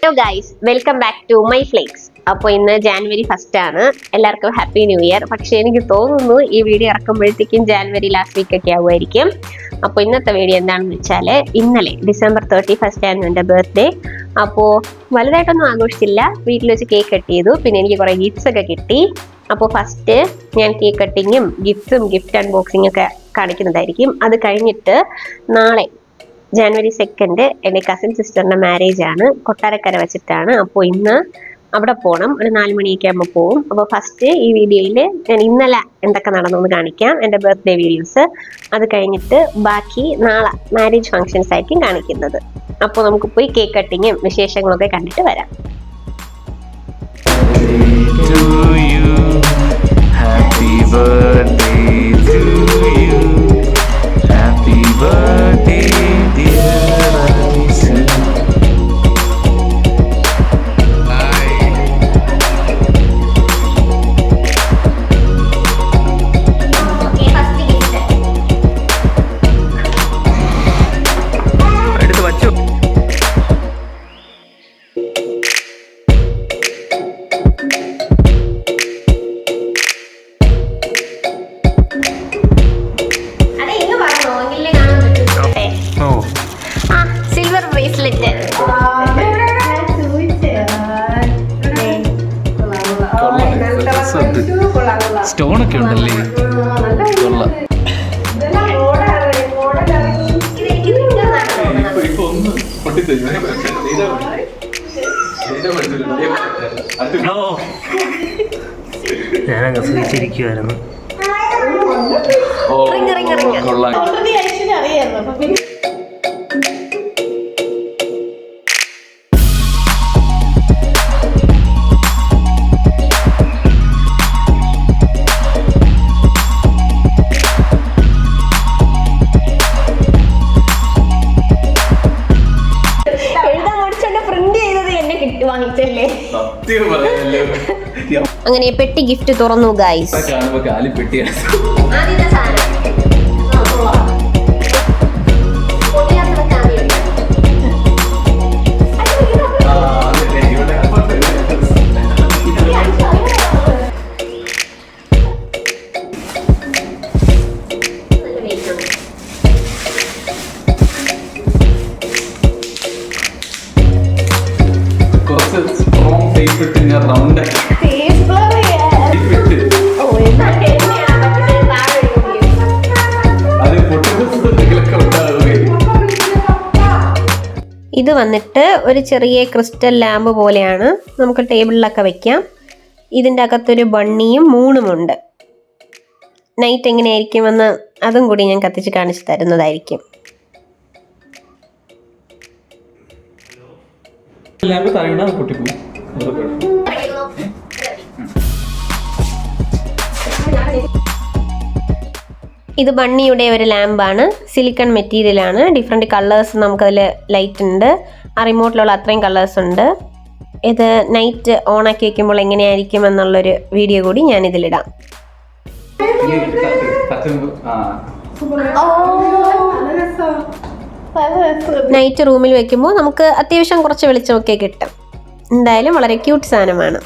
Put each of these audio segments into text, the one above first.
Hello guys, welcome back to my flex. അപ്പോൾ ഇന്ന് ജാനുവരി 1 ആണ്. എല്ലാവർക്കും ഹാപ്പി ന്യൂ ഇയർ. പക്ഷേ എനിക്ക് തോന്നുന്നു ഈ വീഡിയോ ഇറക്കുമ്പോഴത്തേക്കും ജാനുവരി ലാസ്റ്റ് വീക്ക് ഒക്കെ ആവുമായിരിക്കും. അപ്പോൾ ഇന്നത്തെ വീഡിയോ എന്താണെന്ന് വെച്ചാൽ, ഇന്നലെ ഡിസംബർ 31 ആയിരുന്നു എൻ്റെ ബർത്ത്ഡേ. അപ്പോൾ വലുതായിട്ടൊന്നും ആഘോഷിച്ചില്ല, വീട്ടിൽ വെച്ച് കേക്ക് കട്ട് ചെയ്തു. പിന്നെ എനിക്ക് കുറേ ഗിഫ്റ്റ്സ് ഒക്കെ കിട്ടി. അപ്പോൾ ഫസ്റ്റ് ഞാൻ കേക്ക് കട്ടിങ്ങും ഗിഫ്റ്റ് അൺബോക്സിങ്ങും ഒക്കെ കാണിക്കുന്നതായിരിക്കും. അത് കഴിഞ്ഞിട്ട് നാളെ ജാനുവരി 2 എൻ്റെ കസിൻ സിസ്റ്ററിൻ്റെ മാരേജ് ആണ്. കൊട്ടാരക്കര വെച്ചിട്ടാണ്. അപ്പോൾ ഇന്ന് അവിടെ പോകണം. ഒരു 4 മണിയൊക്കെ ആകുമ്പോൾ പോകും. അപ്പോൾ ഫസ്റ്റ് ഈ വീഡിയോയിൽ ഞാൻ ഇന്നലെ എന്തൊക്കെ നടന്നു കാണിക്കാം, എൻ്റെ ബർത്ത്ഡേ വീഡിയോസ്. അത് കഴിഞ്ഞിട്ട് ബാക്കി നാളെ മാരേജ് ഫങ്ഷൻസ് ആയിരിക്കും കാണിക്കുന്നത്. അപ്പോൾ നമുക്ക് പോയി കേക്ക് കട്ടിങ്ങും വിശേഷങ്ങളൊക്കെ കണ്ടിട്ട് വരാം. Happy birthday to you. Happy birthday, dear Alisa. എടുത്ത് വച്ചു. Silver bracelet. സ്റ്റോൺ ഒക്കെ ഉണ്ടല്ലേ, കൊള്ളാം. ഞാനങ്ങ് സൂചിച്ചിരിക്കുവായിരുന്നു. കൊള്ളാം. അങ്ങനെ പെട്ടി ഗിഫ്റ്റ് തുറന്നു ഗൈസ്. റൗണ്ട് ഇത് വന്നിട്ട് ഒരു ചെറിയ ക്രിസ്റ്റൽ ലാമ്പ് പോലെയാണ്. നമുക്ക് ടേബിളിലൊക്കെ വെക്കാം. ഇതിൻ്റെ അകത്തൊരു ബണ്ണിയും മൂണുമുണ്ട്. നൈറ്റ് എങ്ങനെയായിരിക്കുമെന്ന് അതും കൂടി ഞാൻ കത്തിച്ച് കാണിച്ചു തരുന്നതായിരിക്കും. ഇത് ബണ്ണിയുടെ ഒരു ലാമ്പാണ്. സിലിക്കൺ മെറ്റീരിയലാണ്. ഡിഫറെൻറ്റ് കളേഴ്സ് നമുക്കതിൽ ലൈറ്റ് ഉണ്ട്. ആ റിമോട്ടിലുള്ള അത്രയും കളേഴ്സ് ഉണ്ട്. ഇത് നൈറ്റ് ഓണാക്കി വയ്ക്കുമ്പോൾ എങ്ങനെയായിരിക്കും എന്നുള്ളൊരു വീഡിയോ കൂടി ഞാനിതിലിടാം. നൈറ്റ് റൂമിൽ വെക്കുമ്പോൾ നമുക്ക് അത്യാവശ്യം കുറച്ച് വെളിച്ചമൊക്കെ കിട്ടും. എന്തായാലും വളരെ ക്യൂട്ട് സാധനമാണ്.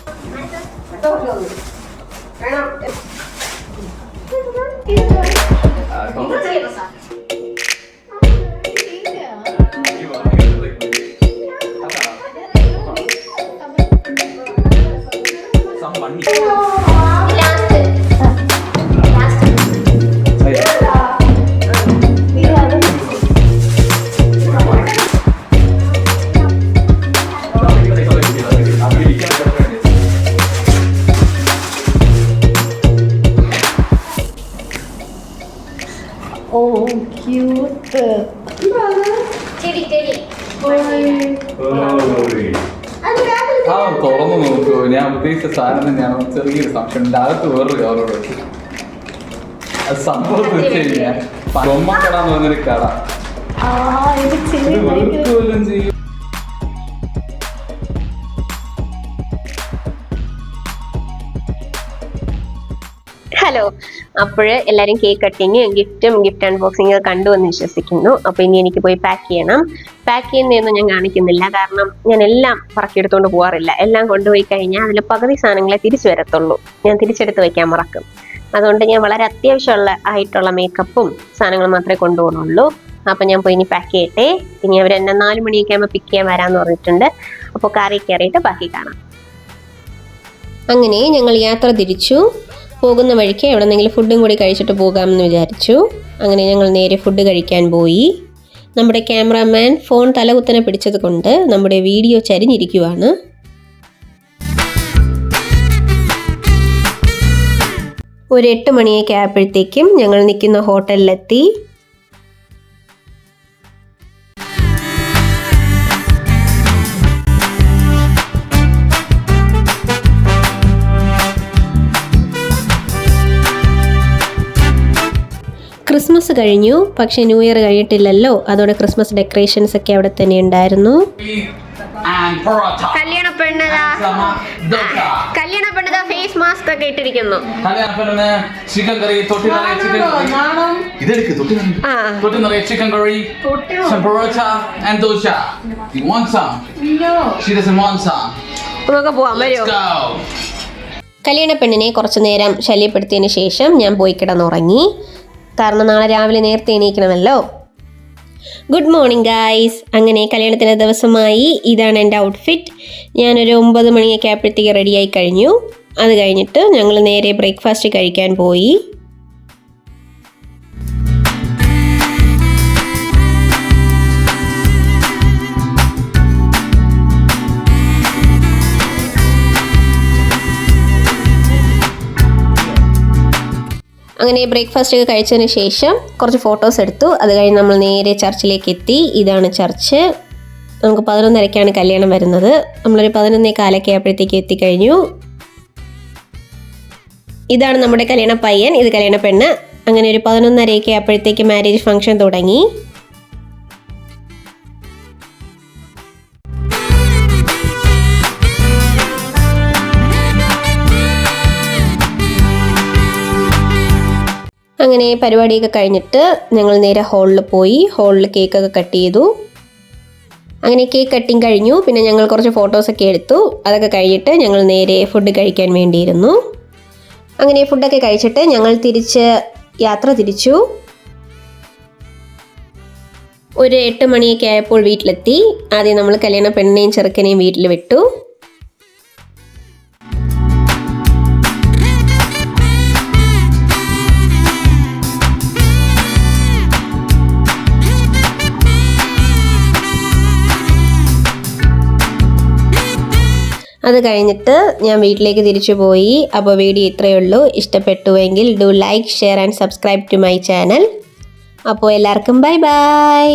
തുറന്നു നോക്കൂ. ഞാൻ ഉദ്ദേശിച്ച സാധനം തന്നെയാണ്. ചെറിയൊരു സംശയം ഉണ്ട്. അകത്ത് വേറൊരു കവറോട് വെച്ചു. സംഭവം വെച്ച് കഴിഞ്ഞാൽ ബൊമ്മക്കടാന്ന് പറഞ്ഞൊരു കട. വെറുക്കുവല്ലും ചെയ്യും. ഹലോ, അപ്പോൾ എല്ലാവരും കേക്ക് കട്ടിങ് ഗിഫ്റ്റ് അൺബോക്സിങ് കണ്ടു എന്ന് വിശ്വസിക്കുന്നു. അപ്പോൾ ഇനി എനിക്ക് പോയി പാക്ക് ചെയ്യണം. പാക്ക് ചെയ്യുന്നതൊന്നും ഞാൻ കാണിക്കുന്നില്ല, കാരണം ഞാൻ എല്ലാം പറക്കിയെടുത്തോണ്ട് പോകാറില്ല. എല്ലാം കൊണ്ടുപോയി കഴിഞ്ഞാൽ അതിൽ പകുതി സാധനങ്ങളെ തിരിച്ചു വരത്തുള്ളൂ, ഞാൻ തിരിച്ചെടുത്ത് വെക്കാൻ മറക്കും. അതുകൊണ്ട് ഞാൻ വളരെ അത്യാവശ്യമുള്ള മേക്കപ്പും സാധനങ്ങളും മാത്രമേ കൊണ്ടുപോകുന്നുള്ളൂ. അപ്പം ഞാൻ പോയി ഇനി പാക്ക് ചെയ്യട്ടെ. ഇനി അവരെന്നെ 4 മണിയൊക്കെ ആകുമ്പോൾ പിക്ക് ചെയ്യാൻ വരാമെന്ന് പറഞ്ഞിട്ടുണ്ട്. അപ്പോൾ കാറിൽ കയറിയിട്ട് ബാക്കി കാണാം. അങ്ങനെ ഞങ്ങൾ യാത്ര തിരിച്ചു. പോകുന്ന വഴിക്ക് എവിടെന്നെങ്കിലും ഫുഡും കൂടി കഴിച്ചിട്ട് പോകാമെന്ന് വിചാരിച്ചു. അങ്ങനെ ഞങ്ങൾ നേരെ ഫുഡ് കഴിക്കാൻ പോയി. നമ്മുടെ ക്യാമറാമാൻ ഫോൺ തലകുത്തനെ പിടിച്ചത് കൊണ്ട് നമ്മുടെ വീഡിയോ ചരിഞ്ഞിരിക്കുവാണ്. ഒരു 8 മണിയൊക്കെ ആയപ്പോഴത്തേക്കും ഞങ്ങൾ നിൽക്കുന്ന ഹോട്ടലിലെത്തി. ക്രിസ്മസ് കഴിഞ്ഞു, പക്ഷേ ന്യൂ ഇയർ കഴിയിട്ടില്ലല്ലോ. അതോടെ ക്രിസ്മസ് ഡെക്കറേഷൻസ് ഒക്കെ അവിടെ തന്നെ ഉണ്ടായിരുന്നു. കല്യാണ പെണ്ണതാ ഫേസ് മാസ്ക് ഒക്കെ ഇട്ടിരിക്കുന്നു. Chicken curry, chicken curry, and dosha. You want some? No. She doesn't want some. നമുക്ക് പോവാം, വരൂ. കല്യാണ പെണ്ണിനെ കുറച്ചു നേരം ശല്യപ്പെടുത്തിയതിന് ശേഷം ഞാൻ പോയി കിടന്നുറങ്ങി. കാരണം നാളെ രാവിലെ നേരത്തെ എണീക്കണമല്ലോ. Good morning guys. അങ്ങനെ കല്യാണത്തിൻ്റെ ദിവസമായി. ഇതാണ് എൻ്റെ ഔട്ട്ഫിറ്റ്. ഞാനൊരു 9 മണിയൊക്കെ ആയപ്പോഴത്തേക്ക് റെഡിയായി കഴിഞ്ഞു. അത് കഴിഞ്ഞിട്ട് ഞങ്ങൾ നേരെ ബ്രേക്ക്ഫാസ്റ്റ് കഴിക്കാൻ പോയി. അങ്ങനെ ബ്രേക്ക്ഫാസ്റ്റ് ഒക്കെ കഴിച്ചതിന് ശേഷം കുറച്ച് ഫോട്ടോസ് എടുത്തു. അത് കഴിഞ്ഞ് നമ്മൾ നേരെ ചർച്ചിലേക്ക് എത്തി. ഇതാണ് ചർച്ച്. നമുക്ക് 11:30ക്കാണ് കല്യാണം വരുന്നത്. നമ്മളൊരു 11:15 ആയപ്പോഴത്തേക്ക് എത്തിക്കഴിഞ്ഞു. ഇതാണ് നമ്മുടെ കല്യാണ പയ്യൻ, ഇത് കല്യാണ പെണ്ണ്. അങ്ങനെ ഒരു 11:30 ആയപ്പോഴത്തേക്ക് മാരേജ് ഫംഗ്ഷൻ തുടങ്ങി. അങ്ങനെ പരിപാടിയൊക്കെ കഴിഞ്ഞിട്ട് ഞങ്ങൾ നേരെ ഹാളിൽ പോയി. ഹാളിൽ കേക്കൊക്കെ കട്ട് ചെയ്തു. അങ്ങനെ കേക്ക് കട്ടിങ് കഴിഞ്ഞു. പിന്നെ ഞങ്ങൾ കുറച്ച് ഫോട്ടോസൊക്കെ എടുത്തു. അതൊക്കെ കഴിഞ്ഞിട്ട് ഞങ്ങൾ നേരെ ഫുഡ് കഴിക്കാൻ വേണ്ടിയിരുന്നു. അങ്ങനെ ഫുഡൊക്കെ കഴിച്ചിട്ട് ഞങ്ങൾ യാത്ര തിരിച്ചു. ഒരു 8 മണിയൊക്കെ ആയപ്പോൾ വീട്ടിലെത്തി. ആദ്യം നമ്മൾ കല്യാണ പെണ്ണിനെയും ചെറുക്കനെയും വീട്ടിൽ വിട്ടു. അത് കഴിഞ്ഞിട്ട് ഞാൻ വീട്ടിലേക്ക് തിരിച്ചു പോയി. അപ്പോൾ വീഡിയോ ഇത്രയേ ഉള്ളൂ. ഇഷ്ടപ്പെട്ടുവെങ്കിൽ do like, share and subscribe to my channel. അപ്പോൾ എല്ലാവർക്കും ബൈ ബൈ.